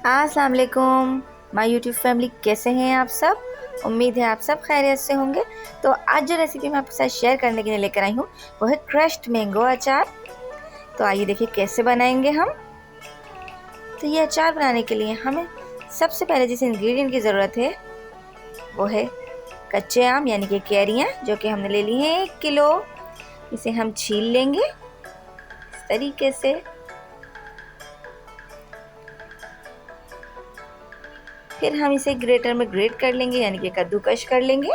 अस्सलाम वालेकुम my YouTube family, कैसे हैं आप सब। उम्मीद है आप सब खैरियत से होंगे। तो आज जो रेसिपी मैं आपके साथ शेयर करने के लिए लेकर आई हूँ वो है क्रश्ड मैंगो अचार। तो आइए देखिए कैसे बनाएंगे हम। तो ये अचार बनाने के लिए हमें सबसे पहले जिस इंग्रेडिएंट की ज़रूरत है वो है कच्चे आम यानी कि कैरियाँ, जो कि हमने ले ली हैं 1 किलो। इसे हम छील लेंगे इस तरीके से। फिर हम इसे ग्रेटर में ग्रेट कर लेंगे यानी कि कद्दूकश कर लेंगे।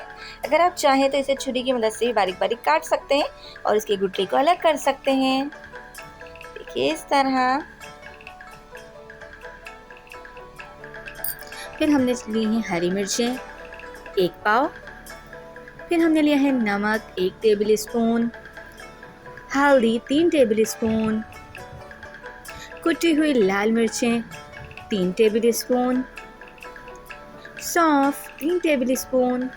अगर आप चाहें तो इसे छुरी की मदद से भी बारीक बारीक काट सकते हैं और इसकी गुठली को अलग कर सकते हैं, देखिए इस तरह। फिर हमने ली हैं हरी मिर्चें 1 पाव। फिर हमने लिया है नमक 1 टेबल स्पून, हल्दी 3 टेबल स्पून, कुटी हुई लाल मिर्चें 3 टेबल स्पून, सौंफ 3 टेबल स्पून,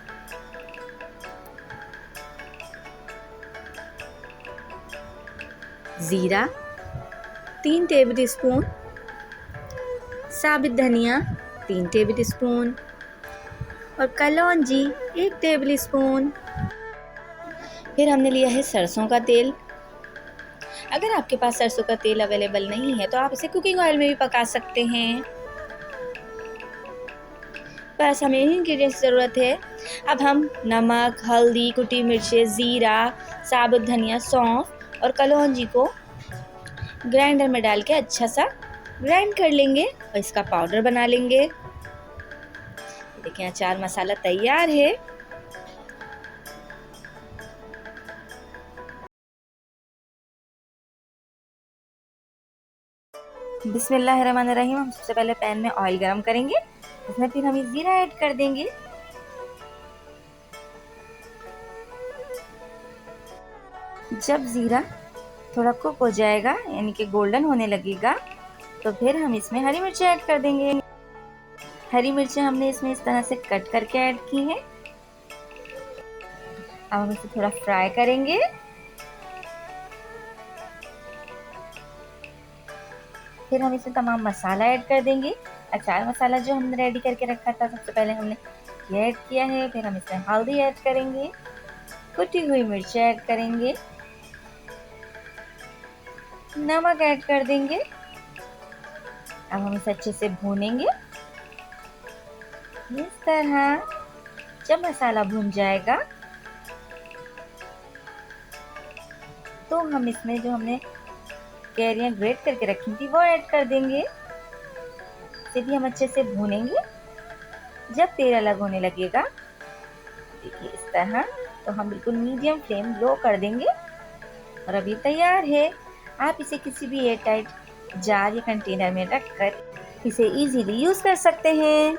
ज़ीरा 3 टेबल स्पून, साबित धनिया 3 टेबल स्पून और कलौंजी 1 टेबल स्पून। फिर हमने लिया है सरसों का तेल। अगर आपके पास सरसों का तेल अवेलेबल नहीं है तो आप इसे कुकिंग ऑयल में भी पका सकते हैं। बस हमें इन्हीं इंग्रेडिएंट्स की ज़रूरत है। अब हम नमक, हल्दी, कुटी मिर्चें, ज़ीरा, साबुत धनिया, सौंफ और कलौंजी को ग्राइंडर में डाल के अच्छा सा ग्राइंड कर लेंगे और इसका पाउडर बना लेंगे। देखिए अचार मसाला तैयार है। बिस्मिल्लाहिर्रहमानिर्रहीम। हम सबसे पहले पैन में ऑयल गरम करेंगे, इसमें फिर हम ज़ीरा ऐड कर देंगे। जब ज़ीरा थोड़ा कुक हो जाएगा यानी कि गोल्डन होने लगेगा तो फिर हम इसमें हरी मिर्ची ऐड कर देंगे। हरी मिर्ची हमने इसमें इस तरह से कट करके ऐड की है। अब हम इसे थोड़ा फ्राई करेंगे। फिर हम इसमें तमाम मसाला ऐड कर देंगे। अचार मसाला जो हमने रेडी करके रखा था सबसे पहले हमने ये ऐड किया है। फिर हम इसमें हल्दी ऐड करेंगे, कुटी हुई मिर्च ऐड करेंगे, नमक ऐड कर देंगे। अब हम इसे अच्छे से भूनेंगे इस तरह। जब मसाला भून जाएगा तो हम इसमें जो हमने कैरियाँ ग्रेट करके रखी थी वो ऐड कर देंगे। इसे भी हम अच्छे से भूनेंगे। जब तेल अलग होने लगेगा देखिए इस तरह, तो हम बिल्कुल मीडियम फ्लेम लो कर देंगे और अभी तैयार है। आप इसे किसी भी एयर टाइट जार या कंटेनर में रखकर इसे इजीली यूज़ कर सकते हैं।